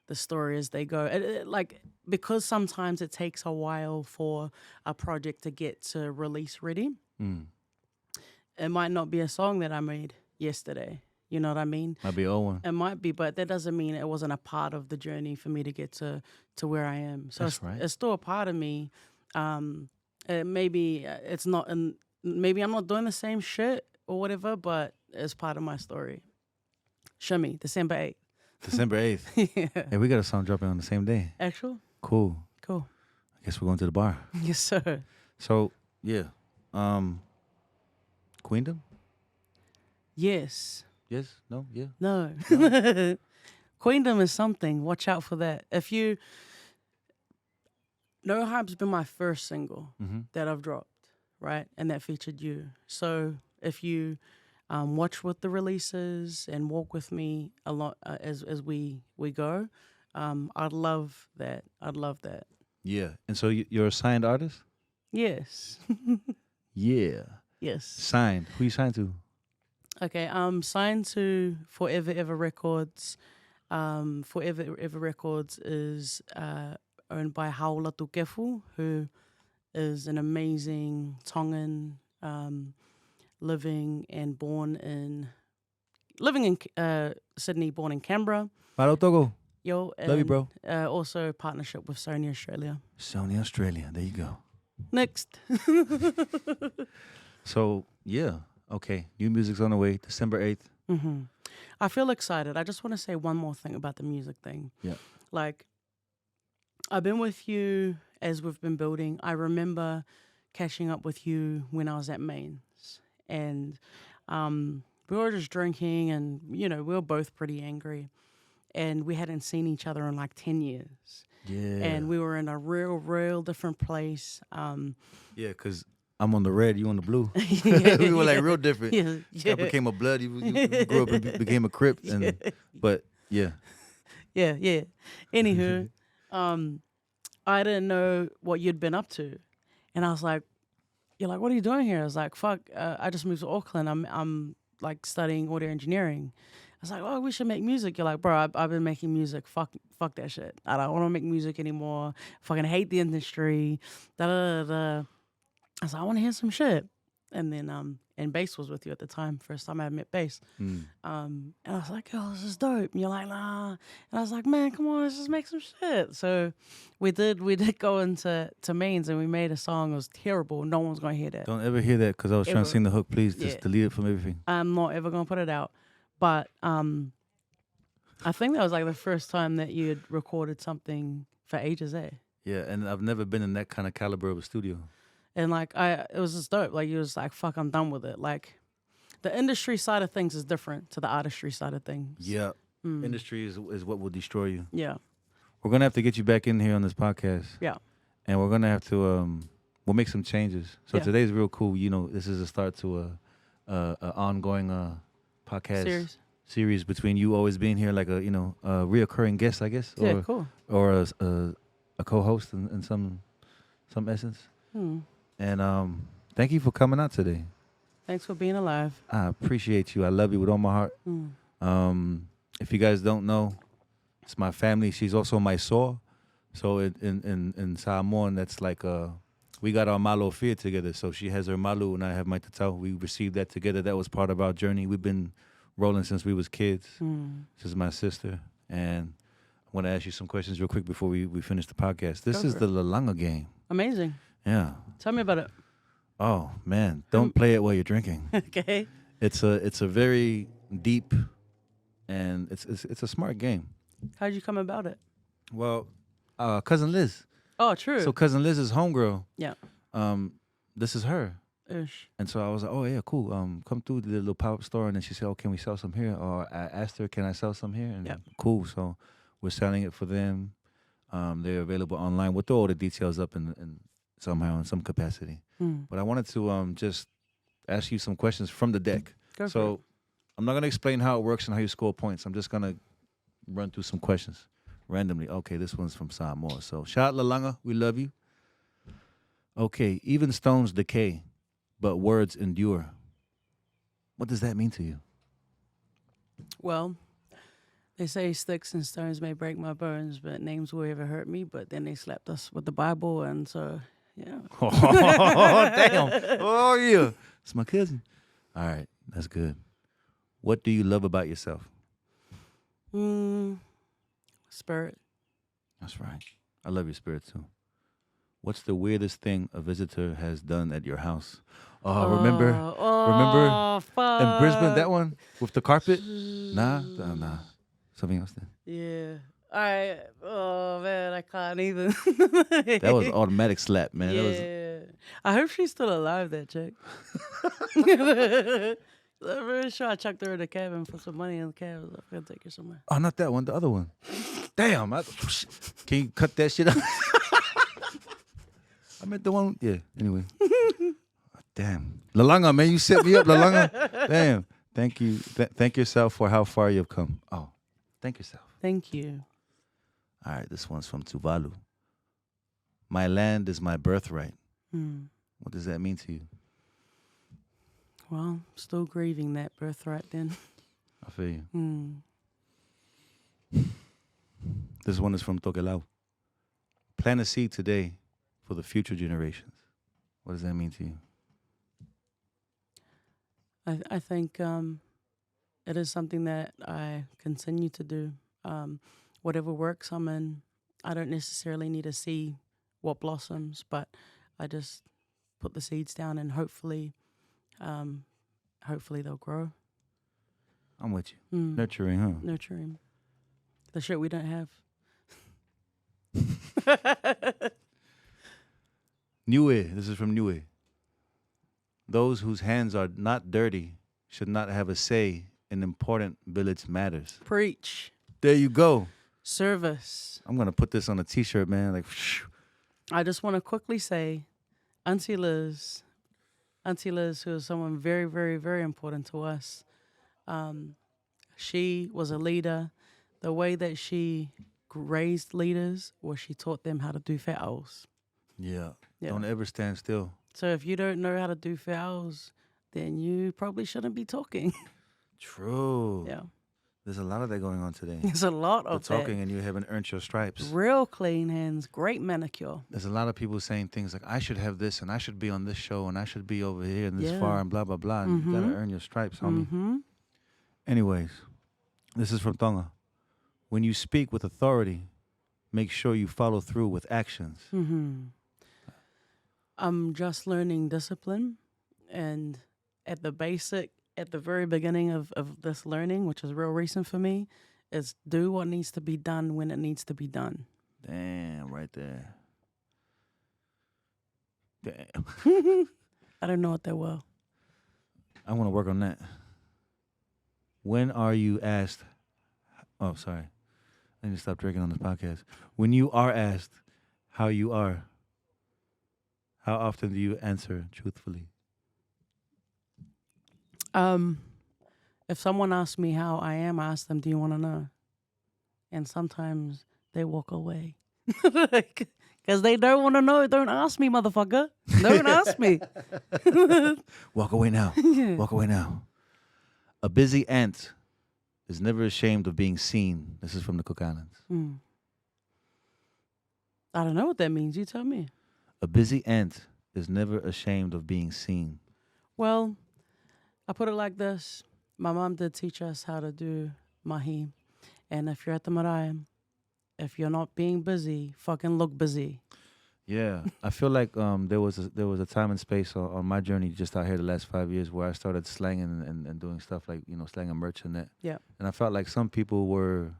the story as they go. Like, because sometimes it takes a while for a project to get to release ready, it might not be a song that I made yesterday. You know what I mean? Might be old one. It might be, but that doesn't mean it wasn't a part of the journey for me to get to where I am. So it's still a part of me. Maybe it's not, and maybe I'm not doing the same shit or whatever, but it's part of my story. Shimmy, December 8th. December 8th. Yeah. Hey, we got a song dropping on the same day. Actual? Cool. Cool. I guess we're going to the bar. Yes, sir. So, yeah. Queendom? Yes. Yes? No? Yeah? No. Queendom is something. Watch out for that. If you... No Hype's been my first single that I've dropped, right? And that featured you. So if you watch with the releases and walk with me a lot as we go, I'd love that. I'd love that. Yeah. And so you're a signed artist? Yes. Yeah. Yes. Signed. Who you signed to? Okay, I'm signed to Forever Ever Records. Forever Ever Records is owned by Haola Tukefu, who is an amazing Tongan, living in Sydney, born in Canberra. Malo Togo. Yo, Love you, bro. Also partnership with Sony Australia. Sony Australia. There you go. Next. So, yeah. Okay. New music's on the way. December 8th. I feel excited. I just want to say one more thing about the music thing. Yeah. Like, I've been with you as we've been building. I remember catching up with you when I was at Maine's. And we were just drinking and, we were both pretty angry. And we hadn't seen each other in like 10 years. Yeah. And we were in a real different place. Yeah, because I'm on the red, you on the blue. Yeah, we were like real different. Yeah. I became a blood, you grew up and became a Crip. And, but, yeah. Yeah. Anywho, I didn't know what you'd been up to. And I was like, you're like, what are you doing here? I was like, fuck, I just moved to Auckland. I'm like studying audio engineering. I was like, oh, we should make music. You're like, bro, I've been making music. Fuck that shit. I don't want to make music anymore. Fucking hate the industry. I was like, I want to hear some shit. And then, and Bass was with you at the time. First time I met Bass. And I was like, oh, this is dope. And you're like, nah. And I was like, man, come on, let's just make some shit. So we did go into Maine's and we made a song. It was terrible. No one's going to hear that. Don't ever hear that because I was trying to sing the hook. Please just delete it from everything. I'm not ever going to put it out. But I think that was like the first time that you had recorded something for ages, eh? Yeah, and I've never been in that kind of caliber of a studio. And like it was just dope. Like you was like, fuck, I'm done with it. Like the industry side of things is different to the artistry side of things. Yeah. Industry is what will destroy you. Yeah. We're gonna have to get you back in here on this podcast. Yeah. And we're gonna have to we'll make some changes. So Yeah. today's real cool. This is a start to a ongoing podcast series between you always being here like a reoccurring guest, I guess. Yeah, cool. Or a co-host in some essence. And thank you for coming out today. Thanks for being alive. I appreciate you. I love you with all my heart. If you guys don't know, it's my family. She's also my soul. So in Samoan, that's like we got our malo fear together. So she has her malu and I have my tatau. We received that together. That was part of our journey. We've been rolling since we was kids. This is my sister. And I want to ask you some questions real quick before we finish the podcast. This is the Lalanga game. Amazing. Yeah. Tell me about it. Oh man, don't play it while you're drinking. Okay. It's a very deep and it's a smart game. How'd you come about it? Well, cousin Liz. Oh, true. So cousin Liz is homegirl. Yeah. This is her. Ish. And so I was like, oh yeah, cool. Come through the little pop-up store, and then she said, oh, can we sell some here? Or I asked her, can I sell some here? And cool. So we're selling it for them. They're available online. We'll throw all the details up in somehow in some capacity. But I wanted to just ask you some questions from the deck. Go for so it. I'm not gonna explain how it works and how you score points. I'm just gonna run through some questions randomly. Okay, this one's from Samoa. So shout out Lalanga, we love you. Okay, even stones decay, but words endure. What does that mean to you? Well, they say sticks and stones may break my bones, but names will ever hurt me. But then they slapped us with the Bible, and so, yeah. Oh, damn. Oh, yeah. It's my cousin. All right, that's good. What do you love about yourself? Spirit. That's right. I love your spirit, too. What's the weirdest thing a visitor has done at your house? Oh, remember Fuck. in Brisbane, that one with the carpet? Nah. Something else then. Yeah. Oh, man, I can't even. That was automatic slap, man. Yeah. That was, I hope she's still alive, that chick. I'm really sure I chucked her in the cabin for some money in the cab. I'm going to take her somewhere. oh, not that one, the other one. Damn. Can you cut that shit out? I meant the one. Yeah, anyway. Damn. Lalanga, man, you set me up, Lalanga. Damn. Thank you. Thank yourself for how far you've come. Oh, thank yourself. Thank you. All right, this one's from Tuvalu. My land is my birthright. What does that mean to you? Well, still grieving that birthright then. I feel you. This one is from Tokelau. Plant a seed today for the future generations. What does that mean to you? I think it is something that I continue to do. Whatever works I'm in, I don't necessarily need to see what blossoms, but I just put the seeds down and hopefully they'll grow. I'm with you. Nurturing, huh? Nurturing. The shit we don't have. Niue. This is from Niue. Those whose hands are not dirty should not have a say in important village matters. Preach. There you go. Service. I'm going to put this on a t-shirt, man. Like, I just want to quickly say, Auntie Liz, who is someone very, very, very important to us, she was a leader. The way that she raised leaders was she taught them how to do fa'aus. yeah. Yeah. Don't ever stand still. So if you don't know how to do fa'aus, then you probably shouldn't be talking. True. Yeah. There's a lot of that going on today. There's a lot of You're talking and you haven't earned your stripes. Real clean hands, great manicure. There's a lot of people saying things like, I should have this and I should be on this show and I should be over here and this far and blah, blah, blah. And you got to earn your stripes, homie. Anyways, this is from Tonga. When you speak with authority, make sure you follow through with actions. I'm just learning discipline, and at the very beginning of this learning, which is real recent for me, is do what needs to be done when it needs to be done. Damn, right there. Damn. I don't know it that well. I want to work on that. When are you asked? Oh, sorry. I need to stop drinking on this podcast. When you are asked how you are, how often do you answer truthfully? If someone asks me how I am, I ask them, do you want to know? And sometimes they walk away. Because they don't want to know. Don't ask me, motherfucker. Don't ask me. Walk away now. Walk away now. A busy ant is never ashamed of being seen. This is from the Cook Islands. I don't know what that means. You tell me. A busy ant is never ashamed of being seen. Well, I put it like this. My mom did teach us how to do mahi. And if you're at the marae, if you're not being busy, fucking look busy. Yeah, I feel like there was a time and space on my journey just out here the last 5 years where I started slanging and doing stuff like, slanging merch and that. Yeah. And I felt like some people were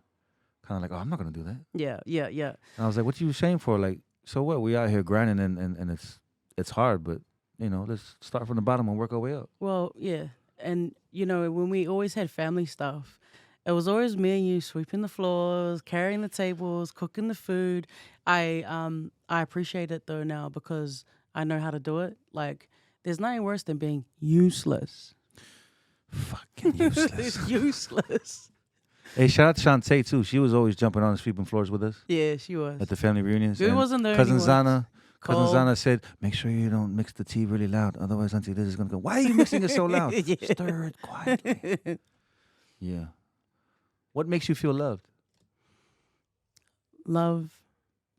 kind of like, oh, I'm not going to do that. Yeah. And I was like, what you ashamed for? Like, so what? We out here grinding and it's hard, but, let's start from the bottom and work our way up. Well, yeah. And, when we always had family stuff, it was always me and you sweeping the floors, carrying the tables, cooking the food. I appreciate it though now because I know how to do it. Like, there's nothing worse than being useless. Fucking useless. It's useless. Hey, shout out to Shantae too. She was always jumping on and sweeping floors with us Yeah, she was. at the family reunions. It And wasn't the cousin only ones. Cousin Cole. Zana said, "Make sure you don't mix the tea really loud, otherwise Auntie Liz is gonna go. Why are you mixing it so loud? Yeah. Stir it quietly." Yeah. What makes you feel loved? Love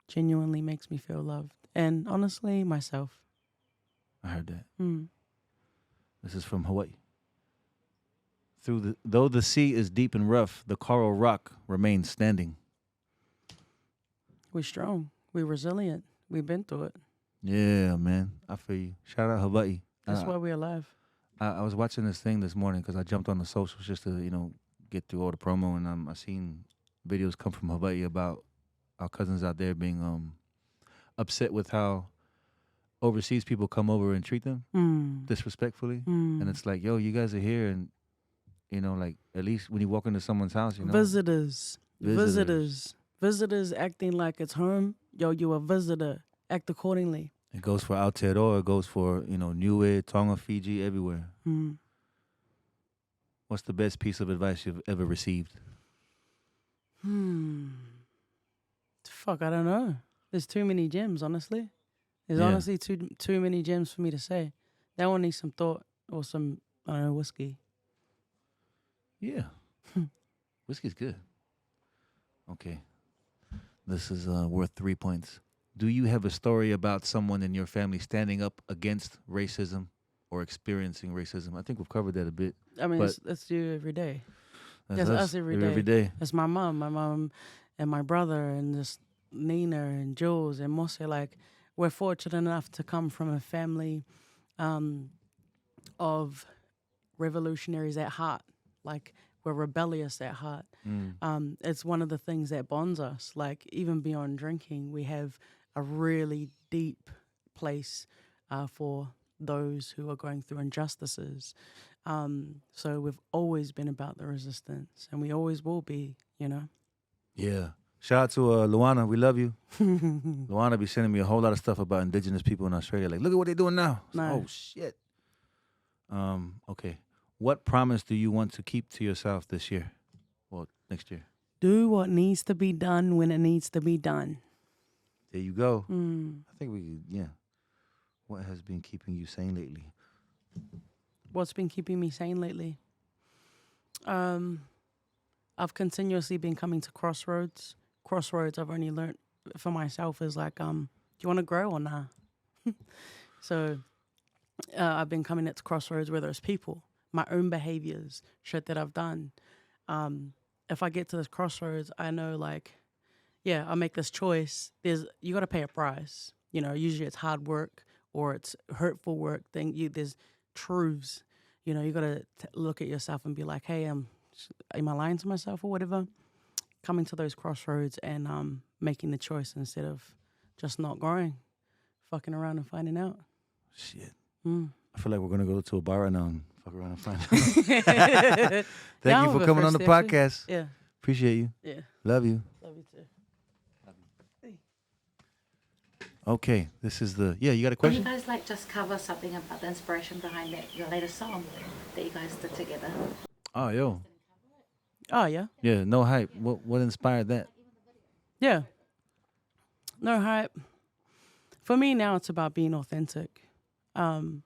genuinely makes me feel loved. And honestly, myself. I heard that. Mm. This is from Hawaii. Though the sea is deep and rough, the coral rock remains standing. We're strong. We're resilient. We've been through it. Yeah, man. I feel you. Shout out Hawaii. That's why we're alive. I was watching this thing this morning because I jumped on the socials just to, get through all the promo, and I seen videos come from Hawaii about our cousins out there being upset with how overseas people come over and treat them disrespectfully. And it's like, yo, you guys are here, and like at least when you walk into someone's house, Visitors acting like it's home. Yo, you a visitor. Act accordingly. It goes for Aotearoa, it goes for Niue, Tonga, Fiji, everywhere. What's the best piece of advice you've ever received? Fuck, I don't know. There's too many gems, honestly. There's honestly too many gems for me to say. That one needs some thought or some, I don't know, whiskey. Yeah. Whiskey's good. Okay. This is worth 3 points. Do you have a story about someone in your family standing up against racism or experiencing racism? I think we've covered that a bit. I mean, that's you every day. That's us every day. Every day. That's my mom and my brother and just Nina and Jules and Mose. Like, we're fortunate enough to come from a family of revolutionaries at heart. Like, we're rebellious at heart. It's one of the things that bonds us. Like, even beyond drinking, we have a really deep place for those who are going through injustices. So we've always been about the resistance, and we always will be, Yeah. Shout out to Luana. We love you. Luana be sending me a whole lot of stuff about indigenous people in Australia. Like, look at what they're doing now. No. Oh, shit. Okay. What promise do you want to keep to yourself this year? Well, next year. Do what needs to be done when it needs to be done. There you go. I think What has been keeping you sane lately? What's been keeping me sane lately? I've continuously been coming to Crossroads. Crossroads, I've only learned for myself is like, do you want to grow or nah? So I've been coming at Crossroads where there's people, my own behaviors, shit that I've done. If I get to this crossroads, I know I make this choice. You got to pay a price. Usually it's hard work or it's hurtful work. There's truths. You got to look at yourself and be like, hey, am I lying to myself or whatever? Coming to those crossroads and making the choice instead of just not growing, fucking around and finding out. Shit. I feel like we're going to go to a bar right now and fuck around and find out. Thank you for coming on the podcast. Yeah. Appreciate you. Yeah. Love you. Love you too. Okay, this is you got a question? Can you guys just cover something about the inspiration behind your latest song that you guys did together? Oh, yo. Oh, yeah? Yeah, No Hype. What inspired that? Yeah. No hype. For me now, it's about being authentic in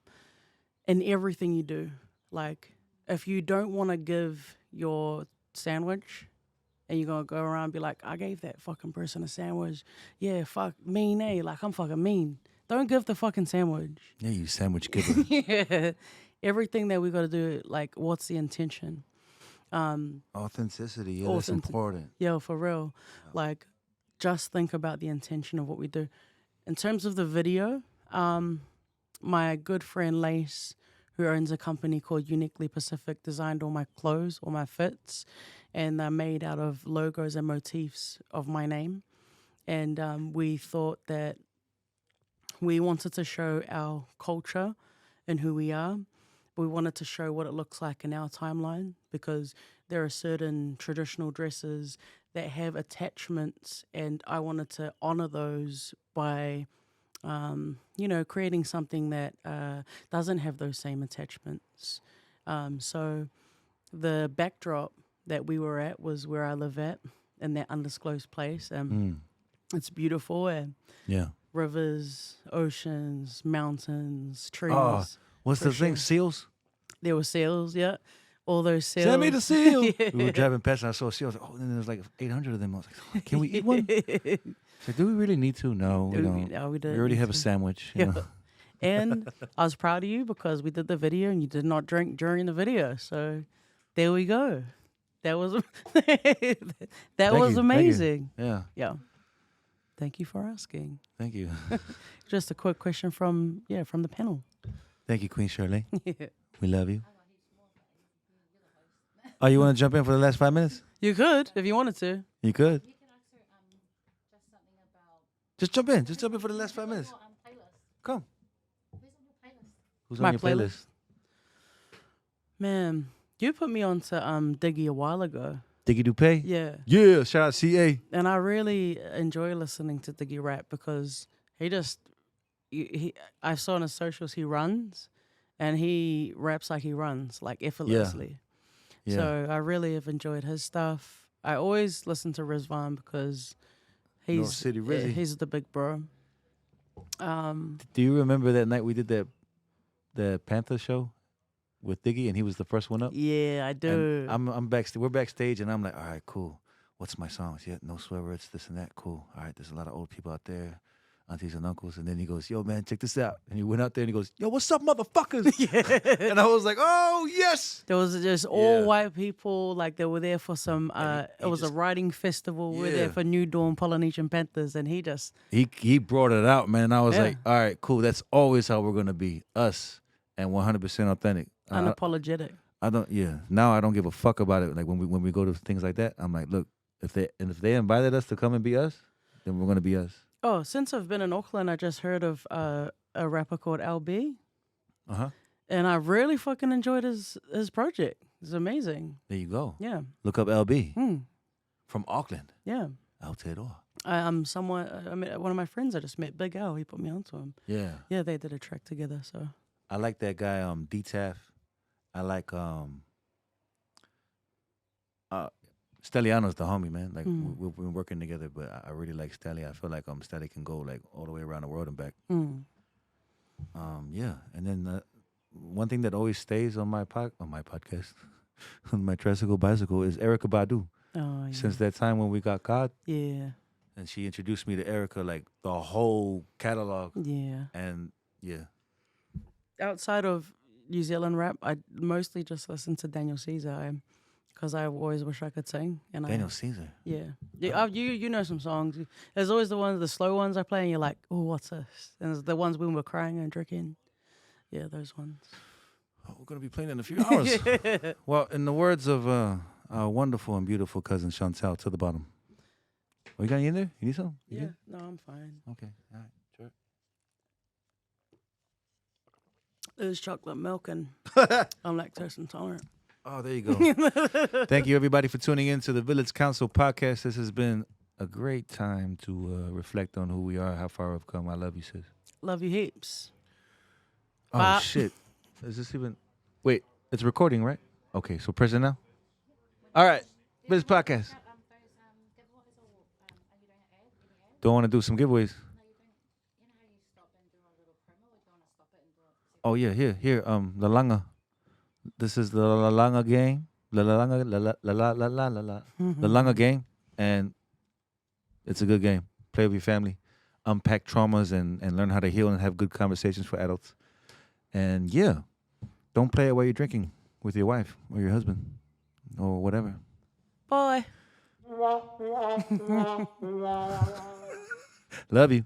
everything you do. Like, if you don't want to give your sandwich and you're going to go around and be like, I gave that fucking person a sandwich. Yeah, fuck, mean, like, I'm fucking mean. Don't give the fucking sandwich. Yeah, you sandwich giver. Yeah. Everything that we got to do, like, what's the intention? Authenticity, that's important. Yo, for real. Yeah. Like, just think about the intention of what we do. In terms of the video, my good friend Lace, who owns a company called Uniquely Pacific, designed all my clothes, all my fits, and they're made out of logos and motifs of my name. And we thought that we wanted to show our culture and who we are. We wanted to show what it looks like in our timeline because there are certain traditional dresses that have attachments, and I wanted to honor those by, creating something that doesn't have those same attachments. So the backdrop that we were at was where I live at, in that undisclosed place. And Mm. it's beautiful, and Yeah. rivers, oceans, mountains, trees. Oh, what's for the thing? sure. Seals? There were seals, yeah. All those seals. Send me the seal. Yeah. We were driving past and I saw a seal. I was like, oh, and then there's like 800 of them. I was like, oh, can we eat one? I said, do we really need to? No, we don't. No, we We didn't already need have a to. sandwich. Yeah. You know? And I was proud of you because we did the video and you did not drink during the video. So there we go. That was that was you, thank you. amazing. Yeah. Yeah. Thank you for asking. Thank you. Just a quick question from the panel. Thank you, Queen Shirley. We love you. Oh, you want to jump in for the last 5 minutes? You could if you wanted to. You could. You can ask her just something about Just jump in. Just jump in for the last 5 minutes. playlist. Come. Who's on your playlist? Who's My on your playlist? Man, you put me on to Diggy a while ago. Diggy Dupay? Yeah. Yeah. Shout out CA. And I really enjoy listening to Diggy rap because I saw on his socials he runs and he raps like he runs, like effortlessly. Yeah. So I really have enjoyed his stuff. I always listen to Rizvan because North City Rizzy. he's the big bro. Do you remember that night we did the Panther show with Diggy and he was the first one up? Yeah, I do. And I'm backstage. We're backstage and I'm like, all right, cool. What's my songs? Yeah, no swear words, this and that. Cool. All right, there's a lot of old people out there, aunties and uncles. And then he goes, yo, man, check this out. And he went out there and he goes, yo, what's up, motherfuckers? Yeah. And I was like, oh, yes. There was just all Yeah. white people, like they were there for some. And he it was just- a writing festival. We were Yeah. there for New Dawn Polynesian Panthers, and he just He brought it out, man. I was Yeah. like, all right, cool. That's always how we're going to be, us, and 100% authentic. unapologetic. I don't. Yeah. Now I don't give a fuck about it. Like when we go to things like that, I'm like, look, if they invited us to come and be us, then we're gonna be us. Oh, since I've been in Auckland, I just heard of a rapper called LB, Uh-huh. and I really fucking enjoyed his project. It's amazing. There you go. Yeah. Look up LB Hmm. from Auckland. Yeah. Aotearoa. I met one of my friends I just met, Big Al. He put me onto him. Yeah. Yeah, they did a track together. So I like that guy, D-Taff. I like Stelliano's the homie, man. Like we've been working together, but I really like Stelly. I feel like Stelly can go like all the way around the world and back. Yeah. And then one thing that always stays on my podcast, on my tricycle bicycle, is Erykah Badu. oh yeah. Since that time when we got caught, Yeah. and she introduced me to Erykah, like the whole catalog, Yeah. and yeah. Outside of New Zealand rap, I mostly just listen to Daniel Caesar because I always wish I could sing. And Daniel Caesar. you know some songs. There's always the slow ones I play, and you're like, oh, what's this? And there's the ones when we're crying and drinking. Yeah, those ones. Oh, we're gonna be playing in a few hours. Well, in the words of our wonderful and beautiful cousin Chantel, to the bottom. Oh, you got any in there? You need some? You Yeah, good? no, I'm fine. Okay. All right. Sure. There's chocolate milk, and I'm lactose intolerant. Oh, there you go. Thank you, everybody, for tuning in to the Village Council podcast. This has been a great time to reflect on who we are, how far we've come. I love you, sis. Love you heaps. Oh, Bye. shit. Is this even... Wait, it's recording, right? Okay, so press it now. All right. Village podcast. Don't want to do some giveaways. Oh, yeah, here. La Langa. This is the La Langa game. La Langa, La Langa game. And it's a good game. Play with your family. Unpack traumas and learn how to heal and have good conversations for adults. And yeah, don't play it while you're drinking with your wife or your husband or whatever. Bye. Love you.